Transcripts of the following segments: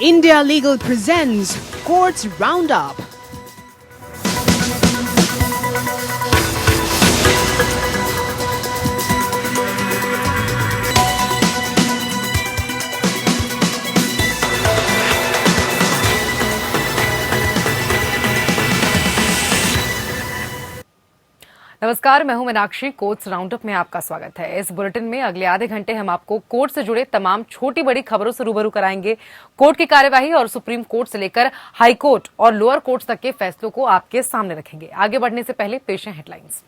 India Legal presents Courts Roundup. नमस्कार, मैं हूं मीनाक्षी। कोर्ट्स राउंडअप में आपका स्वागत है। इस बुलेटिन में अगले आधे घंटे हम आपको कोर्ट से जुड़े तमाम छोटी बड़ी खबरों से रूबरू कराएंगे। कोर्ट की कार्यवाही और सुप्रीम कोर्ट से लेकर हाई कोर्ट और लोअर कोर्ट तक के फैसलों को आपके सामने रखेंगे। आगे बढ़ने से पहले पेश हैं हेडलाइंस।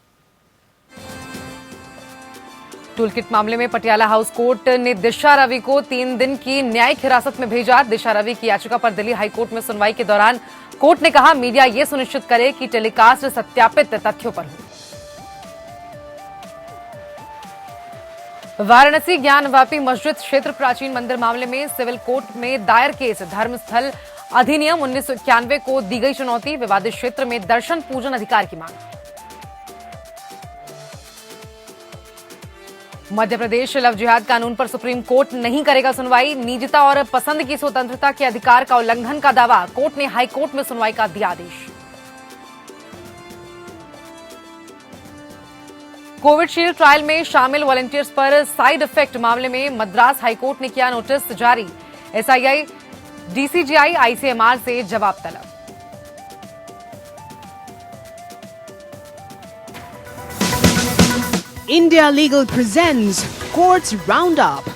टूलकिट मामले में पटियाला हाउस कोर्ट ने दिशा रवि को 3 दिन की न्यायिक हिरासत में भेजा। दिशा रवि की याचिका पर दिल्ली हाईकोर्ट में सुनवाई के दौरान कोर्ट ने कहा, मीडिया ये सुनिश्चित करे कि टेलीकास्ट सत्यापित तथ्यों पर हो। वाराणसी ज्ञानवापी मस्जिद क्षेत्र प्राचीन मंदिर मामले में सिविल कोर्ट में दायर केस। धर्मस्थल अधिनियम 1991 को दी गई चुनौती। विवादित क्षेत्र में दर्शन पूजन अधिकार की मांग। मध्य प्रदेश लव जिहाद कानून पर सुप्रीम कोर्ट नहीं करेगा सुनवाई। निजता और पसंद की स्वतंत्रता के अधिकार का उल्लंघन का दावा। कोर्ट ने हाई कोर्ट में सुनवाई का दिया आदेश। कोविडशील्ड ट्रायल में शामिल वॉलंटियर्स पर साइड इफेक्ट मामले में मद्रास हाईकोर्ट ने किया नोटिस जारी। एसआईआई, डीसीजीआई, आईसीएमआर से जवाब तलब। India Legal presents Courts Roundup.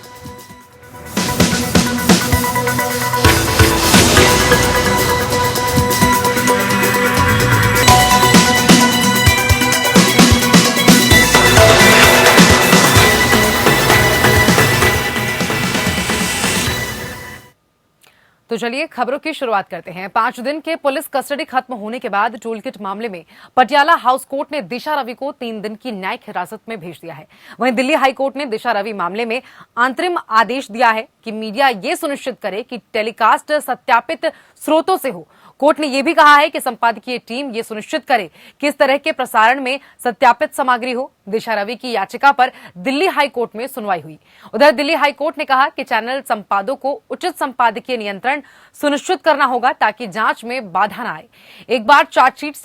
तो चलिए खबरों की शुरुआत करते हैं। 5 दिन के पुलिस कस्टडी खत्म होने के बाद टूलकिट मामले में पटियाला हाउस कोर्ट ने दिशा रवि को 3 दिन की न्यायिक हिरासत में भेज दिया है। वहीं दिल्ली हाई कोर्ट ने दिशा रवि मामले में अंतरिम आदेश दिया है कि मीडिया ये सुनिश्चित करे कि टेलीकास्ट सत्यापित स्रोतों से हो। कोर्ट ने यह भी कहा है कि संपादकीय टीम ये सुनिश्चित करे कि इस तरह के प्रसारण में सत्यापित सामग्री हो। दिशा रवि की याचिका पर दिल्ली हाई कोर्ट में सुनवाई हुई। उधर दिल्ली हाई कोर्ट ने कहा कि चैनल संपादकों को उचित संपादकीय नियंत्रण सुनिश्चित करना होगा ताकि जांच में बाधा न आए। एक बार चार्जशीट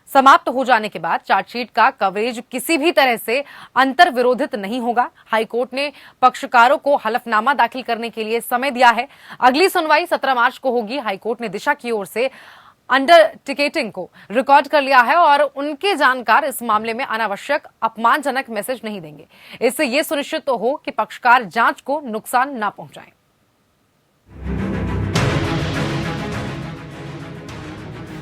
समाप्त हो जाने के बाद चार्जशीट का कवरेज किसी भी तरह से अंतर विरोधित नहीं होगा। हाईकोर्ट ने पक्षकारों को हलफनामा दाखिल करने के लिए समय दिया है। अगली सुनवाई 17 मार्च को होगी। हाईकोर्ट ने दिशा की ओर से अंडरटेकिंग को रिकॉर्ड कर लिया है और उनके जानकार इस मामले में अनावश्यक अपमानजनक मैसेज नहीं देंगे। इससे यह सुनिश्चित तो हो कि पक्षकार जांच को नुकसान न पहुंचाएं।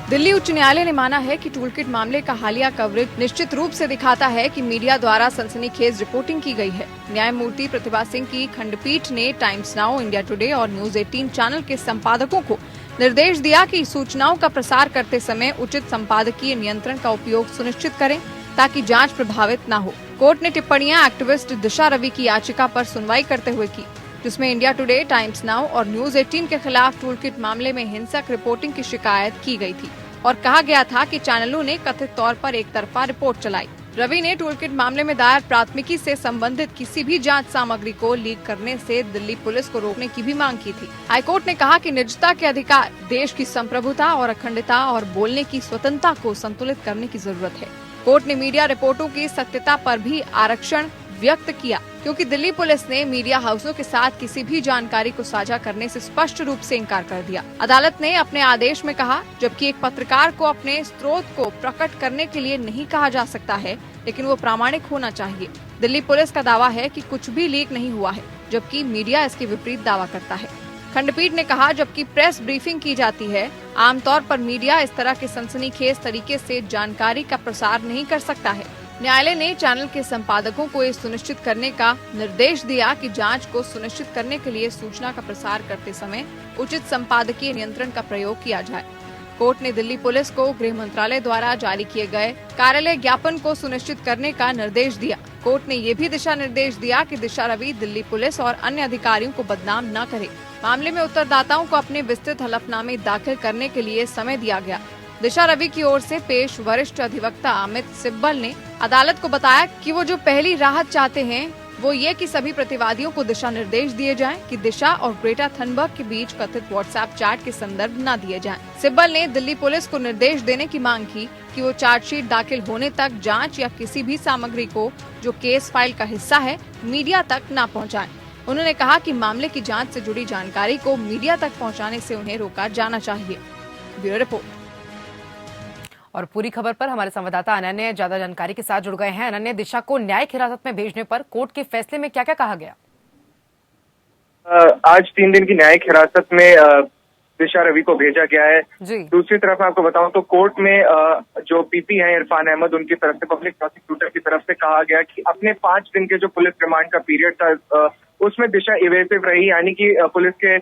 दिल्ली उच्च न्यायालय ने माना है कि टूलकिट मामले का हालिया कवरेज निश्चित रूप से दिखाता है कि मीडिया द्वारा सनसनीखेज रिपोर्टिंग की गई है। न्यायमूर्ति प्रतिभा सिंह की खंडपीठ ने टाइम्स नाउ, इंडिया टुडे और न्यूज 18 चैनल के संपादकों को निर्देश दिया कि सूचनाओं का प्रसार करते समय उचित संपादकीय नियंत्रण का उपयोग सुनिश्चित करें ताकि जाँच प्रभावित न हो। कोर्ट ने टिप्पणियां एक्टिविस्ट दिशा रवि की याचिका पर सुनवाई करते हुए की, जिसमें इंडिया टुडे, टाइम्स नाउ और न्यूज 18 के खिलाफ टूलकिट मामले में हिंसक रिपोर्टिंग की शिकायत की गई थी और कहा गया था कि चैनलों ने कथित तौर पर एक तरफा रिपोर्ट चलाई। रवि ने टूलकिट मामले में दायर प्राथमिकी से संबंधित किसी भी जांच सामग्री को लीक करने से दिल्ली पुलिस को रोकने की भी मांग की थी। हाईकोर्ट ने कहा कि निजता के अधिकार, देश की संप्रभुता और अखंडता और बोलने की स्वतंत्रता को संतुलित करने की जरूरत है। कोर्ट ने मीडिया रिपोर्टों की सत्यता पर भी आरक्षण व्यक्त किया, क्योंकि दिल्ली पुलिस ने मीडिया हाउसों के साथ किसी भी जानकारी को साझा करने से स्पष्ट रूप से इनकार कर दिया। अदालत ने अपने आदेश में कहा, जबकि एक पत्रकार को अपने स्रोत को प्रकट करने के लिए नहीं कहा जा सकता है, लेकिन वो प्रामाणिक होना चाहिए। दिल्ली पुलिस का दावा है कि कुछ भी लीक नहीं हुआ है, जबकि मीडिया इसके विपरीत दावा करता है। खंडपीठ ने कहा, जबकि प्रेस ब्रीफिंग की जाती है, आमतौर पर मीडिया इस तरह के सनसनीखेज तरीके से जानकारी का प्रसार नहीं कर सकता है। न्यायालय ने चैनल के संपादकों को ये सुनिश्चित करने का निर्देश दिया कि जांच को सुनिश्चित करने के लिए सूचना का प्रसार करते समय उचित संपादकीय नियंत्रण का प्रयोग किया जाए। कोर्ट ने दिल्ली पुलिस को गृह मंत्रालय द्वारा जारी किए गए कार्यालय ज्ञापन को सुनिश्चित करने का निर्देश दिया। कोर्ट ने ये भी दिशा निर्देश दिया कि दिशा रवि दिल्ली पुलिस और अन्य अधिकारियों को बदनाम न करे। मामले में उत्तरदाताओं को अपने विस्तृत हलफनामे दाखिल करने के लिए समय दिया गया। दिशा रवि की ओर से पेश वरिष्ठ अधिवक्ता अमित सिब्बल ने अदालत को बताया कि वो जो पहली राहत चाहते हैं वो ये कि सभी प्रतिवादियों को दिशा निर्देश दिए जाएं कि दिशा और ग्रेटा थनबर्ग के बीच कथित व्हाट्सएप चैट के संदर्भ न दिए जाएं। सिब्बल ने दिल्ली पुलिस को निर्देश देने की मांग की कि वो चार्जशीट दाखिल होने तक जांच या किसी भी सामग्री को जो केस फाइल का हिस्सा है मीडिया तक न पहुंचाएं। उन्होंने कहा कि मामले की जांच से जुड़ी जानकारी को मीडिया तक पहुंचाने से उन्हें रोका जाना चाहिए। Bureau report. और पूरी खबर पर हमारे संवाददाता अनन्य ज्यादा जानकारी के साथ जुड़ गए हैं। अनन्य, दिशा को न्यायिक हिरासत में भेजने पर कोर्ट के फैसले में क्या क्या कहा गया? आज 3 दिन की न्यायिक हिरासत में दिशा रवि को भेजा गया है। जी। दूसरी तरफ आपको बताऊं तो कोर्ट में जो पीपी हैं इरफान अहमद, उनकी तरफ से पब्लिक प्रोसिक्यूटर की तरफ से कहा गया कि अपने 5 दिन के जो पुलिस रिमांड का पीरियड था उसमें दिशा इवेसिव रही, यानी कि पुलिस के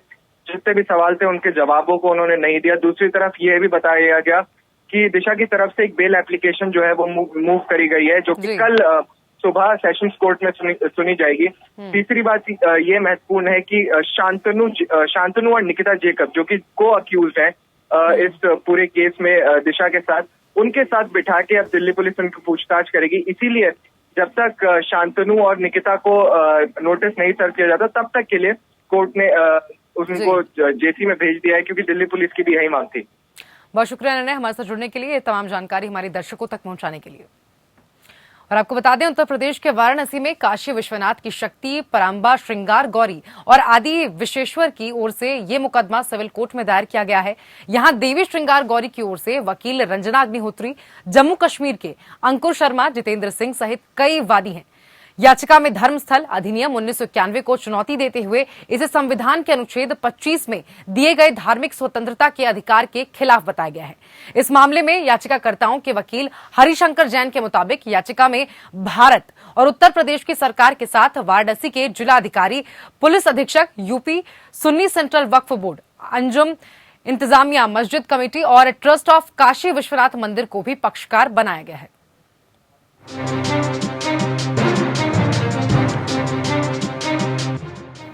जितने भी सवाल थे उनके जवाबों को उन्होंने नहीं दिया। दूसरी तरफ ये भी बताया गया कि दिशा की तरफ से एक बेल एप्लीकेशन जो है वो मूव करी गई है, जो कि कल सुबह सेशंस कोर्ट में सुनी जाएगी। तीसरी बात ये महत्वपूर्ण है कि शांतनु और निकिता जेकब, जो कि को अक्यूज हैं इस पूरे केस में दिशा के साथ, उनके साथ बिठा के अब दिल्ली पुलिस उनकी पूछताछ करेगी। इसीलिए जब तक शांतनु और निकिता को नोटिस नहीं सर्व किया जाता तब तक के लिए कोर्ट ने उनको जेसी में भेज दिया है, क्योंकि दिल्ली पुलिस की भी यही मांग थी। बहुत शुक्रिया अनन्या, हमारे साथ जुड़ने के लिए, तमाम जानकारी हमारे दर्शकों तक पहुंचाने के लिए। और आपको बता दें, उत्तर प्रदेश के वाराणसी में काशी विश्वनाथ की शक्ति पराम्बा श्रृंगार गौरी और आदि विशेश्वर की ओर से ये मुकदमा सिविल कोर्ट में दायर किया गया है। यहां देवी श्रृंगार गौरी की ओर से वकील रंजना अग्निहोत्री, जम्मू कश्मीर के अंकुर शर्मा, जितेंद्र सिंह सहित कई वादी हैं। याचिका में धर्मस्थल अधिनियम 1991 को चुनौती देते हुए इसे संविधान के अनुच्छेद 25 में दिए गए धार्मिक स्वतंत्रता के अधिकार के खिलाफ बताया गया है। इस मामले में याचिकाकर्ताओं के वकील हरिशंकर जैन के मुताबिक याचिका में भारत और उत्तर प्रदेश की सरकार के साथ वाराणसी के जिलाधिकारी, पुलिस अधीक्षक, यूपी सुन्नी सेंट्रल वक्फ बोर्ड, अंजुम इंतजामिया मस्जिद कमेटी और ट्रस्ट ऑफ काशी विश्वनाथ मंदिर को भी पक्षकार बनाया गया है।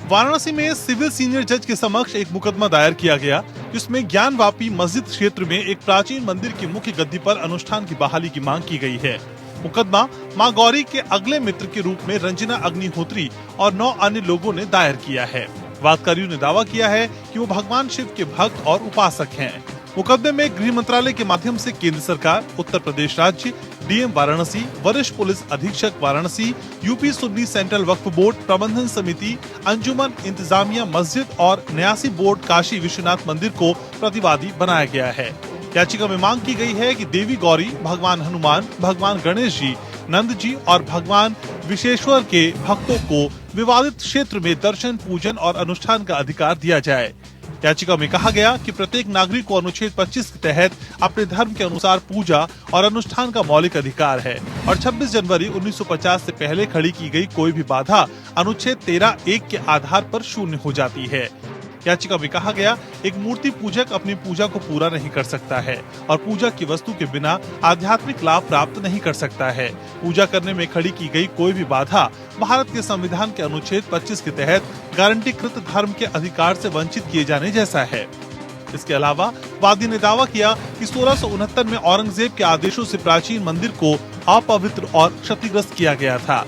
वाराणसी में सिविल सीनियर जज के समक्ष एक मुकदमा दायर किया गया, जिसमें ज्ञानवापी मस्जिद क्षेत्र में एक प्राचीन मंदिर की मुख्य गद्दी पर अनुष्ठान की बहाली की मांग की गई है। मुकदमा मां गौरी के अगले मित्र के रूप में रंजना अग्निहोत्री और 9 अन्य लोगों ने दायर किया है। वादकारियों ने दावा किया है कि वो भगवान शिव के भक्त और उपासक हैं। मुकदमे में गृह मंत्रालय के माध्यम से केंद्र सरकार, उत्तर प्रदेश राज्य, डीएम वाराणसी, वरिष्ठ पुलिस अधीक्षक वाराणसी, यूपी सुन्नी सेंट्रल वक्फ बोर्ड, प्रबंधन समिति, अंजुमन इंतजामिया मस्जिद और न्यासी बोर्ड काशी विश्वनाथ मंदिर को प्रतिवादी बनाया गया है। याचिका में मांग की गई है कि देवी गौरी, भगवान हनुमान, भगवान गणेश जी, नंद जी और भगवान विशेश्वर के भक्तों को विवादित क्षेत्र में दर्शन, पूजन और अनुष्ठान का अधिकार दिया जाए। याचिका में कहा गया कि प्रत्येक नागरिक को अनुच्छेद 25 के तहत अपने धर्म के अनुसार पूजा और अनुष्ठान का मौलिक अधिकार है और 26 जनवरी 1950 से पहले खड़ी की गई कोई भी बाधा अनुच्छेद 13(1) के आधार पर शून्य हो जाती है। याचिका में कहा गया, एक मूर्ति पूजक अपनी पूजा को पूरा नहीं कर सकता है और पूजा की वस्तु के बिना आध्यात्मिक लाभ प्राप्त नहीं कर सकता है। पूजा करने में खड़ी की गई कोई भी बाधा भारत के संविधान के अनुच्छेद 25 के तहत गारंटीकृत धर्म के अधिकार से वंचित किए जाने जैसा है। इसके अलावा वादी ने दावा किया कि 1669 में औरंगजेब के आदेशों से प्राचीन मंदिर को अपवित्र और क्षतिग्रस्त किया गया था।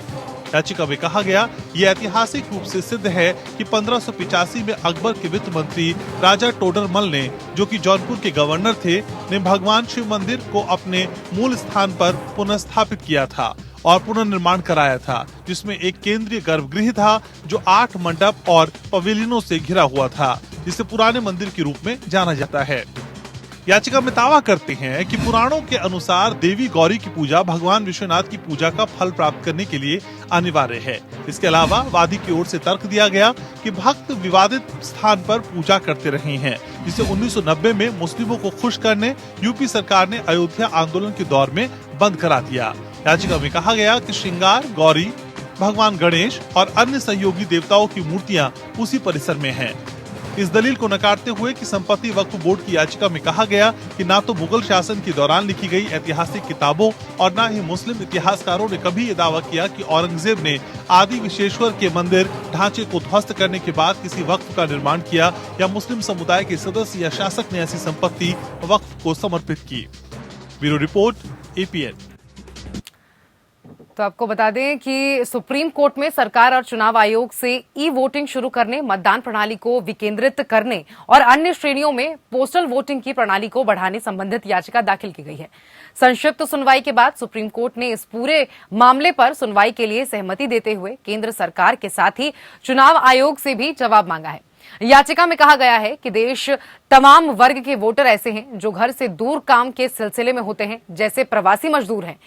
याचिका में कहा गया, ये ऐतिहासिक रूप से सिद्ध है कि 1585 में अकबर के वित्त मंत्री राजा टोडरमल ने, जो कि जौनपुर के गवर्नर थे, ने भगवान शिव मंदिर को अपने मूल स्थान पर पुनर्स्थापित किया था और पुनर्निर्माण कराया था, जिसमें एक केंद्रीय गर्भगृह था जो 8 मंडप और पवेलियनों से घिरा हुआ था, जिसे पुराने मंदिर के रूप में जाना जाता है। याचिका में दावा करते हैं कि पुराणों के अनुसार देवी गौरी की पूजा भगवान विश्वनाथ की पूजा का फल प्राप्त करने के लिए अनिवार्य है। इसके अलावा वादी की ओर से तर्क दिया गया कि भक्त विवादित स्थान पर पूजा करते रहे हैं, जिसे 1990 में मुस्लिमों को खुश करने यूपी सरकार ने अयोध्या आंदोलन के दौर में बंद करा दिया। याचिका में कहा गया कि श्रृंगार गौरी, भगवान गणेश और अन्य सहयोगी देवताओं की मूर्तियां उसी परिसर में हैं। इस दलील को नकारते हुए कि संपत्ति वक्फ बोर्ड की याचिका में कहा गया कि ना तो मुगल शासन के दौरान लिखी गई ऐतिहासिक किताबों और न ही मुस्लिम इतिहासकारों ने कभी ये दावा किया कि औरंगजेब ने आदि विशेश्वर के मंदिर ढांचे को ध्वस्त करने के बाद किसी वक्फ का निर्माण किया या मुस्लिम समुदाय के सदस्य या शासक ने ऐसी संपत्ति वक्फ को समर्पित की। Bureau report, APN। तो आपको बता दें कि सुप्रीम कोर्ट में सरकार और चुनाव आयोग से ई वोटिंग शुरू करने, मतदान प्रणाली को विकेंद्रित करने और अन्य श्रेणियों में पोस्टल वोटिंग की प्रणाली को बढ़ाने संबंधित याचिका दाखिल की गई है। संक्षिप्त सुनवाई के बाद सुप्रीम कोर्ट ने इस पूरे मामले पर सुनवाई के लिए सहमति देते हुए केंद्र सरकार के साथ ही चुनाव आयोग से भी जवाब मांगा है। याचिका में कहा गया है कि देश तमाम वर्ग के वोटर ऐसे हैं जो घर से दूर काम के सिलसिले में होते हैं, जैसे प्रवासी मजदूर हैं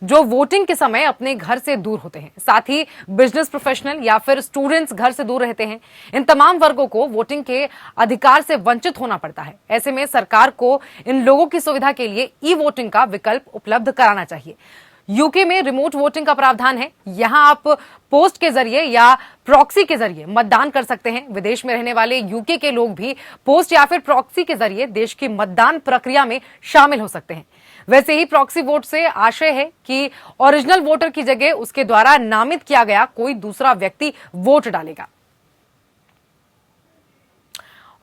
जो वोटिंग के समय अपने घर से दूर होते हैं, साथ ही बिजनेस प्रोफेशनल या फिर स्टूडेंट्स घर से दूर रहते हैं। इन तमाम वर्गों को वोटिंग के अधिकार से वंचित होना पड़ता है। ऐसे में सरकार को इन लोगों की सुविधा के लिए ई वोटिंग का विकल्प उपलब्ध कराना चाहिए। यूके में रिमोट वोटिंग का प्रावधान है। यहां आप पोस्ट के जरिए या प्रॉक्सी के जरिए मतदान कर सकते हैं। विदेश में रहने वाले यूके के लोग भी पोस्ट या फिर प्रॉक्सी के जरिए देश की मतदान प्रक्रिया में शामिल हो सकते हैं। वैसे ही प्रॉक्सी वोट से आशय है कि ओरिजिनल वोटर की जगह उसके द्वारा नामित किया गया कोई दूसरा व्यक्ति वोट डालेगा।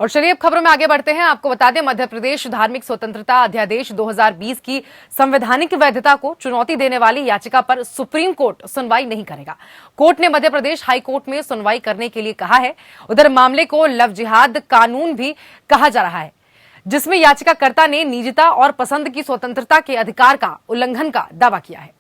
और चलिए अब खबरों में आगे बढ़ते हैं। आपको बता दें, मध्य प्रदेश धार्मिक स्वतंत्रता अध्यादेश 2020 की संवैधानिक वैधता को चुनौती देने वाली याचिका पर सुप्रीम कोर्ट सुनवाई नहीं करेगा। कोर्ट ने मध्य प्रदेश हाई कोर्ट में सुनवाई करने के लिए कहा है। उधर मामले को लव जिहाद कानून भी कहा जा रहा है, जिसमें याचिकाकर्ता ने निजता और पसंद की स्वतंत्रता के अधिकार का उल्लंघन का दावा किया है।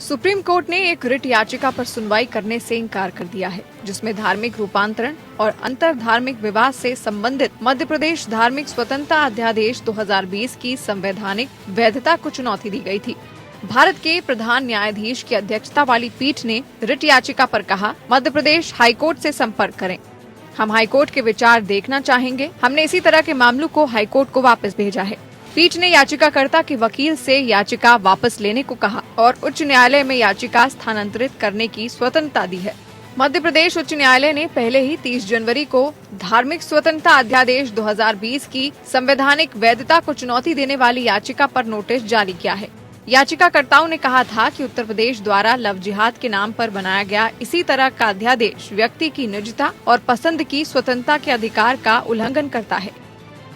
सुप्रीम कोर्ट ने एक रिट याचिका पर सुनवाई करने से इनकार कर दिया है, जिसमें धार्मिक रूपांतरण और अंतर धार्मिक विवाह से संबंधित मध्य प्रदेश धार्मिक स्वतंत्रता अध्यादेश 2020 की संवैधानिक वैधता को चुनौती दी गई थी। भारत के प्रधान न्यायाधीश की अध्यक्षता वाली पीठ ने रिट याचिका पर कहा, मध्य प्रदेश हाईकोर्ट से संपर्क करें। हम हाईकोर्ट के विचार देखना चाहेंगे। हमने इसी तरह के मामलों को हाईकोर्ट को वापस भेजा है। पीठ ने याचिकाकर्ता के वकील से याचिका वापस लेने को कहा और उच्च न्यायालय में याचिका स्थानांतरित करने की स्वतंत्रता दी है। मध्य प्रदेश उच्च न्यायालय ने पहले ही 30 जनवरी को धार्मिक स्वतंत्रता अध्यादेश 2020 की संवैधानिक वैधता को चुनौती देने वाली याचिका पर नोटिस जारी किया है। याचिकाकर्ताओं ने कहा था कि उत्तर प्रदेश द्वारा लव जिहाद के नाम पर बनाया गया इसी तरह का अध्यादेश व्यक्ति की निजता और पसंद की स्वतंत्रता के अधिकार का उल्लंघन करता है,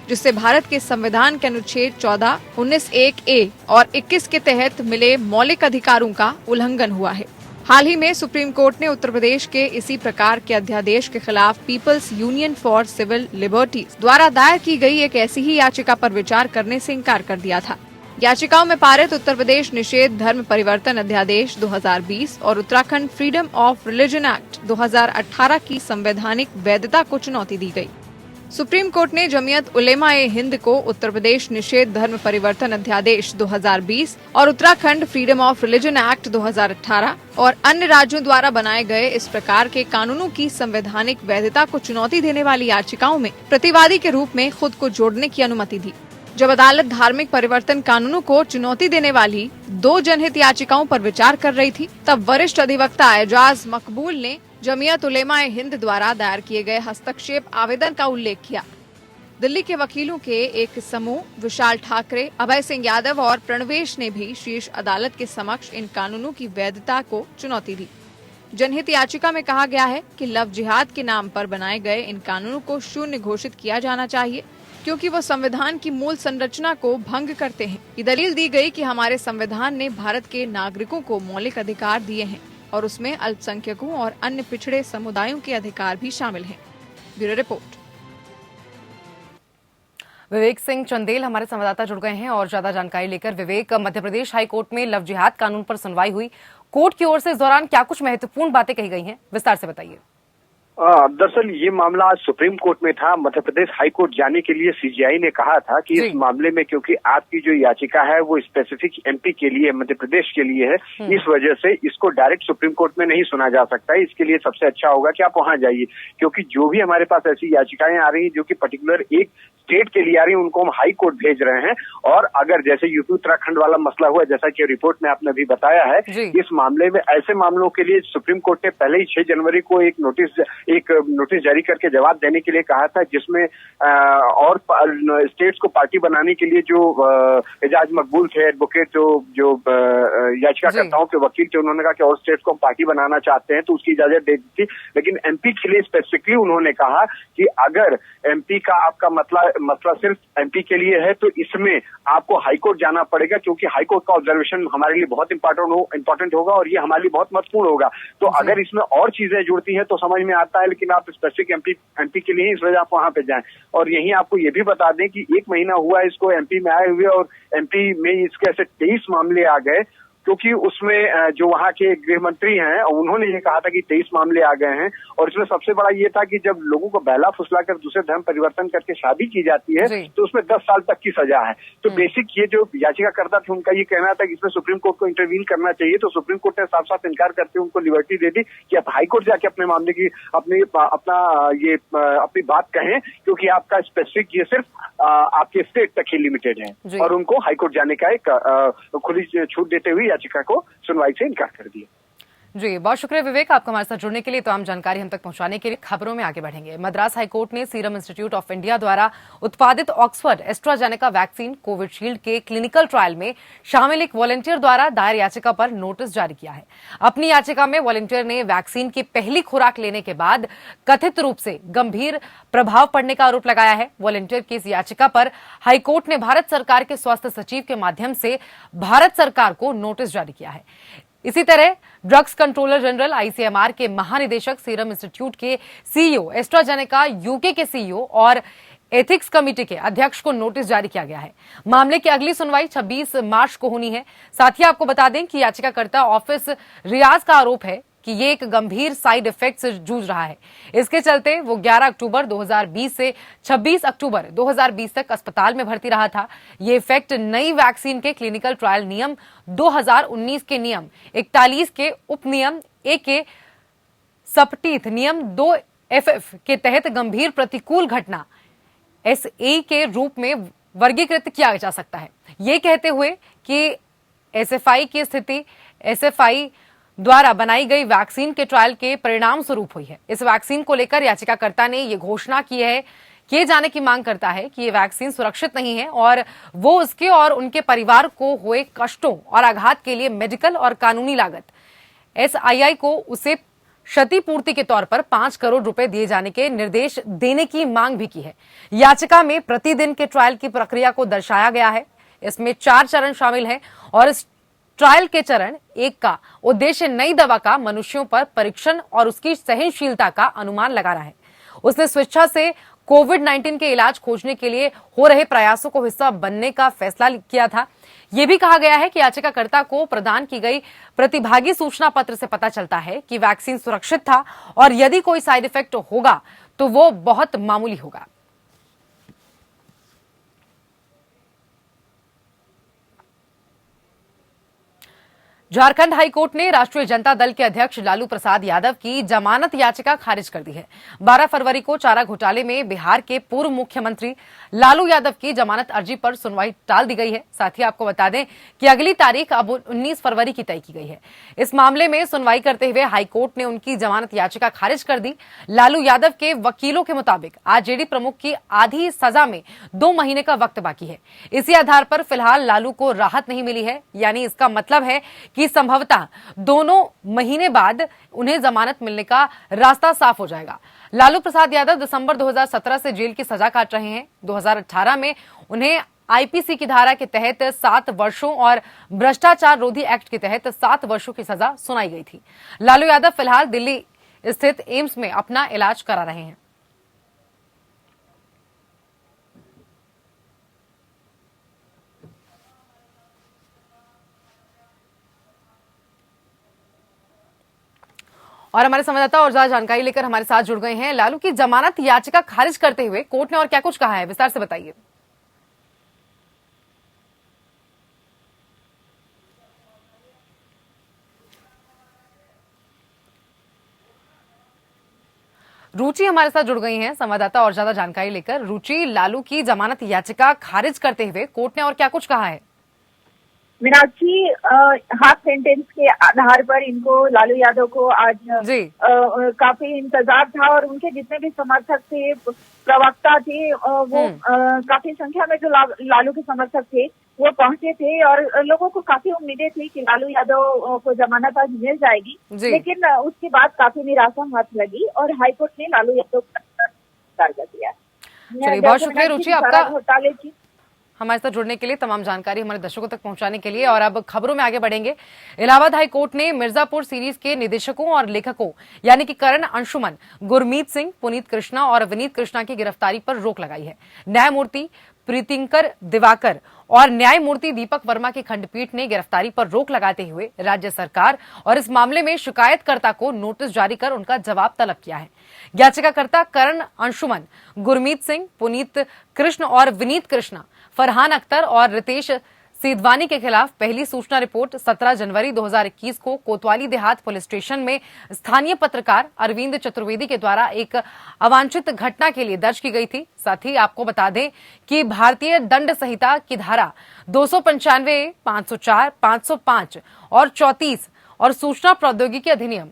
जिससे भारत के संविधान के अनुच्छेद 14, 19(1)(a) और 21 के तहत मिले मौलिक अधिकारों का उल्लंघन हुआ है। हाल ही में सुप्रीम कोर्ट ने उत्तर प्रदेश के इसी प्रकार के अध्यादेश के खिलाफ People's Union for Civil Liberties द्वारा दायर की गई एक ऐसी ही याचिका पर विचार करने से इनकार कर दिया था। याचिकाओं में पारित उत्तर प्रदेश निषेध धर्म परिवर्तन अध्यादेश 2020 और Uttarakhand freedom of religion act 2018 की संवैधानिक वैधता को चुनौती दी गई। सुप्रीम कोर्ट ने जमीयत उलेमा-ए-हिंद को उत्तर प्रदेश निषेध धर्म परिवर्तन अध्यादेश 2020 और Uttarakhand freedom of religion act 2018 और अन्य राज्यों द्वारा बनाए गए इस प्रकार के कानूनों की संवैधानिक वैधता को चुनौती देने वाली याचिकाओं में प्रतिवादी के रूप में खुद को जोड़ने की अनुमति दी। जब अदालत धार्मिक परिवर्तन कानूनों को चुनौती देने वाली 2 जनहित याचिकाओं पर विचार कर रही थी, तब वरिष्ठ अधिवक्ता एजाज मकबूल ने जमीयत उलेमा-ए-हिंद द्वारा दायर किए गए हस्तक्षेप आवेदन का उल्लेख किया। दिल्ली के वकीलों के एक समूह विशाल ठाकरे, अभय सिंह यादव और प्रणवेश ने भी शीर्ष अदालत के समक्ष इन कानूनों की वैधता को चुनौती दी। जनहित याचिका में कहा गया है कि लव जिहाद के नाम पर बनाए गए इन कानूनों को शून्य घोषित किया जाना चाहिए, क्योंकि वो संविधान की मूल संरचना को भंग करते हैं। ये दलील दी गई कि हमारे संविधान ने भारत के नागरिकों को मौलिक अधिकार दिए हैं और उसमें अल्पसंख्यकों और अन्य पिछड़े समुदायों के अधिकार भी शामिल हैं। Bureau report. विवेक सिंह चंदेल हमारे संवाददाता जुड़ गए हैं और ज्यादा जानकारी लेकर। विवेक, मध्य प्रदेश हाई कोर्ट में लव जिहाद कानून पर सुनवाई हुई। कोर्ट की ओर से इस दौरान क्या कुछ महत्वपूर्ण बातें कही गई हैं, विस्तार से बताइए। दरअसल ये मामला आज सुप्रीम कोर्ट में था। मध्य प्रदेश हाई कोर्ट जाने के लिए सीजीआई ने कहा था कि इस मामले में, क्योंकि आपकी जो याचिका है वो स्पेसिफिक एमपी के लिए, मध्य प्रदेश के लिए है, इस वजह से इसको डायरेक्ट सुप्रीम कोर्ट में नहीं सुना जा सकता है। इसके लिए सबसे अच्छा होगा कि आप वहां जाइए, क्योंकि जो भी हमारे पास ऐसी याचिकाएं आ रही है जो कि पर्टिकुलर एक स्टेट के लिए आ रही है, उनको हम हाई कोर्ट भेज रहे हैं। और अगर जैसे यूपी उत्तराखंड वाला मसला हुआ, जैसा कि रिपोर्ट में आपने अभी बताया है, इस मामले में ऐसे मामलों के लिए सुप्रीम कोर्ट ने पहले ही 6 जनवरी को एक नोटिस जारी करके जवाब देने के लिए कहा था, जिसमें और स्टेट्स को पार्टी बनाने के लिए जो एजाज मकबूल थे, एडवोकेट जो याचिकाकर्ताओं के वकील थे, उन्होंने कहा कि और स्टेट्स को हम पार्टी बनाना चाहते हैं, तो उसकी इजाजत दे दी थी। लेकिन एमपी के लिए स्पेसिफिकली उन्होंने कहा कि अगर एमपी का आपका मसला सिर्फ एमपी के लिए है तो इसमें आपको हाईकोर्ट जाना पड़ेगा, क्योंकि हाईकोर्ट का ऑब्जर्वेशन हमारे लिए बहुत इंपॉर्टेंट होगा और ये हमारे लिए बहुत महत्वपूर्ण होगा। तो अगर इसमें और चीजें जुड़ती हैं तो समझ में आता है, लेकिन आप स्पेसिफिक एमपी के लिए ही इस वजह आप वहां पे जाएं। और यहीं आपको ये भी बता दें कि 1 महीना हुआ इसको एमपी में आए हुए और एमपी में इसके ऐसे 23 मामले आ गए, क्योंकि उसमें जो वहां के गृह मंत्री हैं उन्होंने ये कहा था कि 23 मामले आ गए हैं। और इसमें सबसे बड़ा ये था कि जब लोगों को बहला फुसलाकर दूसरे धर्म परिवर्तन करके शादी की जाती है तो उसमें 10 साल तक की सजा है। तो बेसिक ये जो याचिकाकर्ता थे उनका ये कहना था कि इसमें सुप्रीम कोर्ट को इंटरवीन करना चाहिए, तो सुप्रीम कोर्ट ने साफ साफ इनकार करते हुए उनको लिबर्टी दे दी कि आप हाईकोर्ट जाके अपने मामले की अपनी बात कहें, क्योंकि आपका स्पेसिफिक ये सिर्फ आपके स्टेट तक ही लिमिटेड है। और उनको हाईकोर्ट जाने का एक खुली छूट देते हुए याचिका को सुनवाई से इनकार कर दिया। जी, बहुत शुक्रिया विवेक आपका हमारे साथ जुड़ने के लिए। तो आम जानकारी हम तक पहुंचाने के लिए खबरों में आगे बढ़ेंगे। मद्रास हाईकोर्ट ने सीरम इंस्टीट्यूट ऑफ इंडिया द्वारा उत्पादित ऑक्सफर्ड एस्ट्राजेनेका वैक्सीन कोविशील्ड के क्लिनिकल ट्रायल में शामिल एक वॉलंटियर द्वारा दायर याचिका पर नोटिस जारी किया है। अपनी याचिका में वॉलंटियर ने वैक्सीन की पहली खुराक लेने के बाद कथित रूप से गंभीर प्रभाव पड़ने का आरोप लगाया है। वॉलंटियर की इस याचिका पर हाईकोर्ट ने भारत सरकार के स्वास्थ्य सचिव के माध्यम से भारत सरकार को नोटिस जारी किया है। इसी तरह ड्रग्स कंट्रोलर जनरल आईसीएमआर के महानिदेशक, सीरम इंस्टीट्यूट के सीईओ, एस्ट्राजेनेका यूके के सीईओ और एथिक्स कमेटी के अध्यक्ष को नोटिस जारी किया गया है। मामले की अगली सुनवाई 26 मार्च को होनी है। साथ ही आपको बता दें कि याचिकाकर्ता ऑफिस रियाज का आरोप है कि ये एक गंभीर साइड इफेक्ट से जूझ रहा है। इसके चलते वो 11 अक्टूबर 2020 से 26 अक्टूबर 2020 तक अस्पताल में भर्ती रहा था। ये इफेक्ट नई वैक्सीन के क्लिनिकल ट्रायल नियम 2019 के नियम 41 के उपनियम ए के सबटीथ नियम 2FF के तहत गंभीर प्रतिकूल घटना SE के रूप में वर्गीकृत किया जा सकता है। ये कहते हुए कि SFI की स्थिति SFI द्वारा बनाई गई वैक्सीन के ट्रायल के परिणाम स्वरूप हुई है। इस वैक्सीन को लेकर याचिकाकर्ता ने यह घोषणा की है, किए जाने की मांग करता है कि ये वैक्सीन सुरक्षित नहीं है और वो उसके और उनके परिवार को हुए कष्टों और आघात के लिए मेडिकल और कानूनी लागत SII को उसे क्षतिपूर्ति के तौर पर 5 करोड़ रुपए दिए जाने के निर्देश देने की मांग भी की है। याचिका में प्रतिदिन के ट्रायल की प्रक्रिया को दर्शाया गया है। इसमें 4 चरण शामिल हैं और इस ट्रायल के चरण 1 का उद्देश्य नई दवा का मनुष्यों पर परीक्षण और उसकी सहनशीलता का अनुमान लगाना है। उसने स्वेच्छा से कोविड-19 के इलाज खोजने के लिए हो रहे प्रयासों को हिस्सा बनने का फैसला किया था। यह भी कहा गया है कि याचिकाकर्ता को प्रदान की गई प्रतिभागी सूचना पत्र से पता चलता है कि वैक्सीन सुरक्षित था और यदि कोई साइड इफेक्ट होगा तो वो बहुत मामूली होगा। झारखंड हाईकोर्ट ने राष्ट्रीय जनता दल के अध्यक्ष लालू प्रसाद यादव की जमानत याचिका खारिज कर दी है। 12 फरवरी को चारा घोटाले में बिहार के पूर्व मुख्यमंत्री लालू यादव की जमानत अर्जी पर सुनवाई टाल दी गई है। साथ ही आपको बता दें कि अगली तारीख अब 19 फरवरी की तय की गई है। इस मामले में सुनवाई करते हुए हाईकोर्ट ने उनकी जमानत याचिका खारिज कर दी। लालू यादव के वकीलों के मुताबिक आरजेडी प्रमुख की आधी सजा में 2 महीने का वक्त बाकी है। इसी आधार पर फिलहाल लालू को राहत नहीं मिली है, यानी इसका मतलब है कि संभवतः 2 महीने बाद उन्हें जमानत मिलने का रास्ता साफ हो जाएगा। लालू प्रसाद यादव दिसंबर 2017 से जेल की सजा काट रहे हैं। 2018 में उन्हें आईपीसी की धारा के तहत 7 वर्षों और भ्रष्टाचार रोधी एक्ट के तहत 7 वर्षों की सजा सुनाई गई थी। लालू यादव फिलहाल दिल्ली स्थित एम्स में अपना इलाज करा रहे हैं। और हमारे संवाददाता और ज्यादा जानकारी लेकर हमारे साथ जुड़ गए हैं। लालू की जमानत याचिका खारिज करते हुए कोर्ट ने और क्या कुछ कहा है, विस्तार से बताइए। रुचि हमारे साथ जुड़ गई हैं संवाददाता और ज्यादा जानकारी लेकर। रुचि, लालू की जमानत याचिका खारिज करते हुए कोर्ट ने और क्या कुछ कहा है? मीनाक्षी, हाफ सेंटेंस के आधार पर इनको लालू यादव को आज काफी इंतजार था और उनके जितने भी समर्थक थे, प्रवक्ता थे, वो काफी संख्या में जो लालू के समर्थक थे वो पहुंचे थे और लोगों को काफी उम्मीदें थी कि लालू यादव को जमानत आज मिल जाएगी, लेकिन उसके बाद काफी निराशा हाथ लगी और हाईकोर्ट ने लालू यादव को गिरफ्तार कर दिया। चलिए, बहुत शुक्रिया रुचि आपका घोटाले की हमारे साथ जुड़ने के लिए, तमाम जानकारी हमारे दर्शकों तक पहुंचाने के लिए। और अब खबरों में आगे बढ़ेंगे। इलाहाबाद हाई कोर्ट ने मिर्जापुर सीरीज के निदेशकों और लेखकों यानी कि करण अंशुमन, गुरमीत सिंह, पुनीत कृष्णा और विनीत कृष्णा की गिरफ्तारी पर रोक लगाई है। न्यायमूर्ति प्रीतिंकर दिवाकर और न्यायमूर्ति दीपक वर्मा की खंडपीठ ने गिरफ्तारी पर रोक लगाते हुए राज्य सरकार और इस मामले में शिकायतकर्ता को नोटिस जारी कर उनका जवाब तलब किया है। याचिकाकर्ता करण अंशुमन, गुरमीत सिंह, पुनीत कृष्ण और विनीत कृष्णा, फरहान अख्तर और रितेश सीधवानी के खिलाफ पहली सूचना रिपोर्ट 17 जनवरी 2021 को कोतवाली देहात पुलिस स्टेशन में स्थानीय पत्रकार अरविंद चतुर्वेदी के द्वारा एक अवांछित घटना के लिए दर्ज की गई थी। साथ ही आपको बता दें कि भारतीय दंड संहिता की धारा 295, 504, 505 और 34 और सूचना प्रौद्योगिकी अधिनियम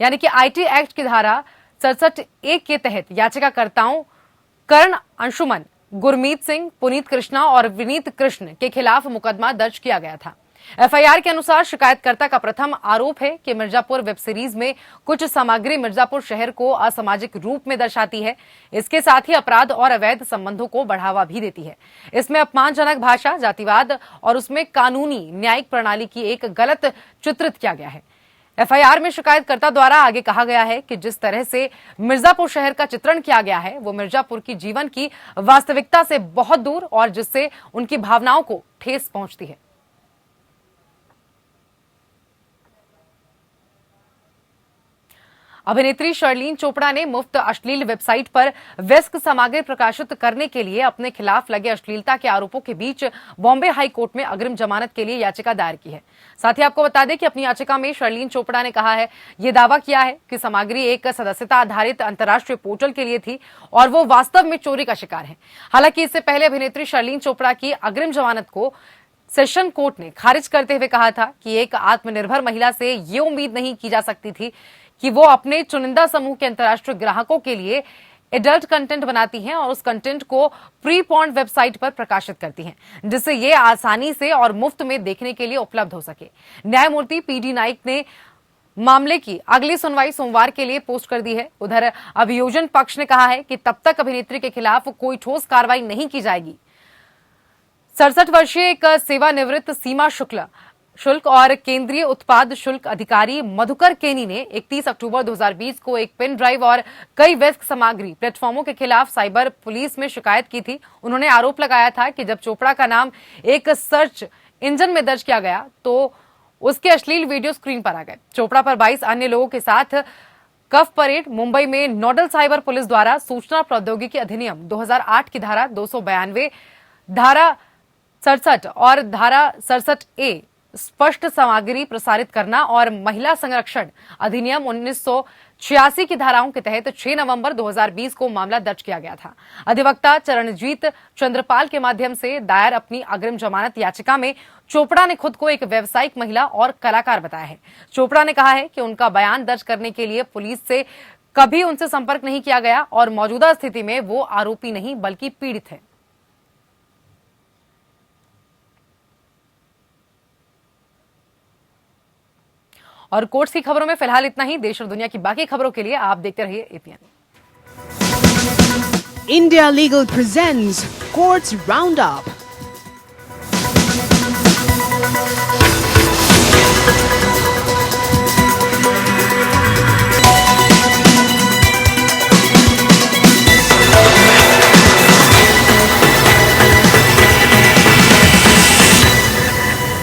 यानी कि IT एक्ट की धारा 67A के तहत याचिकाकर्ताओं करण अंशुमन, गुरमीत सिंह, पुनीत कृष्णा और विनीत कृष्ण के खिलाफ मुकदमा दर्ज किया गया था। FIR के अनुसार शिकायतकर्ता का प्रथम आरोप है कि मिर्जापुर वेब सीरीज में कुछ सामग्री मिर्जापुर शहर को असामाजिक रूप में दर्शाती है। इसके साथ ही अपराध और अवैध संबंधों को बढ़ावा भी देती है। इसमें अपमानजनक भाषा, जातिवाद और उसमें कानूनी न्यायिक प्रणाली की एक गलत चित्रित किया गया है। FIR में शिकायतकर्ता द्वारा आगे कहा गया है कि जिस तरह से मिर्जापुर शहर का चित्रण किया गया है वो मिर्जापुर की जीवन की वास्तविकता से बहुत दूर और जिससे उनकी भावनाओं को ठेस पहुंचती है। अभिनेत्री शर्लीन चोपड़ा ने मुफ्त अश्लील वेबसाइट पर वयस्क सामग्री प्रकाशित करने के लिए अपने खिलाफ लगे अश्लीलता के आरोपों के बीच बॉम्बे हाई कोर्ट में अग्रिम जमानत के लिए याचिका दायर की है। साथ ही आपको बता दें कि अपनी याचिका में शर्लीन चोपड़ा ने कहा है, ये दावा किया है कि सामग्री एक सदस्यता आधारित अंतर्राष्ट्रीय पोर्टल के लिए थी और वो वास्तव में चोरी का शिकार है। हालांकि इससे पहले अभिनेत्री शर्लीन चोपड़ा की अग्रिम जमानत को सेशन कोर्ट ने खारिज करते हुए कहा था कि एक आत्मनिर्भर महिला से ये उम्मीद नहीं की जा सकती थी कि वो अपने चुनिंदा समूह के अंतर्राष्ट्रीय ग्राहकों के लिए एडल्ट कंटेंट बनाती हैं और उस कंटेंट को प्री पॉर्न वेबसाइट पर प्रकाशित करती हैं, जिससे ये आसानी से और मुफ्त में देखने के लिए उपलब्ध हो सके। न्यायमूर्ति PD नाइक ने मामले की अगली सुनवाई सोमवार के लिए पोस्ट कर दी है। उधर अभियोजन पक्ष ने कहा है कि तब तक अभिनेत्री के खिलाफ कोई ठोस कार्रवाई नहीं की जाएगी। 67 वर्षीय एक सेवानिवृत्त सीमा शुल्क और केंद्रीय उत्पाद शुल्क अधिकारी मधुकर केनी ने 31 अक्टूबर 2020 को एक पेन ड्राइव और कई वयस्क सामग्री प्लेटफॉर्मों के खिलाफ साइबर पुलिस में शिकायत की थी। उन्होंने आरोप लगाया था कि जब चोपड़ा का नाम एक सर्च इंजन में दर्ज किया गया तो उसके अश्लील वीडियो स्क्रीन पर आ गए। चोपड़ा पर 22 अन्य लोगों के साथ कफ परेड मुंबई में नोडल साइबर पुलिस द्वारा सूचना प्रौद्योगिकी अधिनियम 2008 की धारा 292, धारा 67 और धारा 67A स्पष्ट सामग्री प्रसारित करना और महिला संरक्षण अधिनियम 1986 की धाराओं के तहत 6 नवंबर 2020 को मामला दर्ज किया गया था। अधिवक्ता चरणजीत चंद्रपाल के माध्यम से दायर अपनी अग्रिम जमानत याचिका में चोपड़ा ने खुद को एक व्यावसायिक महिला और कलाकार बताया है। चोपड़ा ने कहा है कि उनका बयान दर्ज करने के लिए पुलिस से कभी उनसे संपर्क नहीं किया गया और मौजूदा स्थिति में वो आरोपी नहीं बल्कि पीड़ित है। और कोर्ट्स की खबरों में फिलहाल इतना ही। देश और दुनिया की बाकी खबरों के लिए आप देखते रहिए APN। India Legal presents Courts Roundup.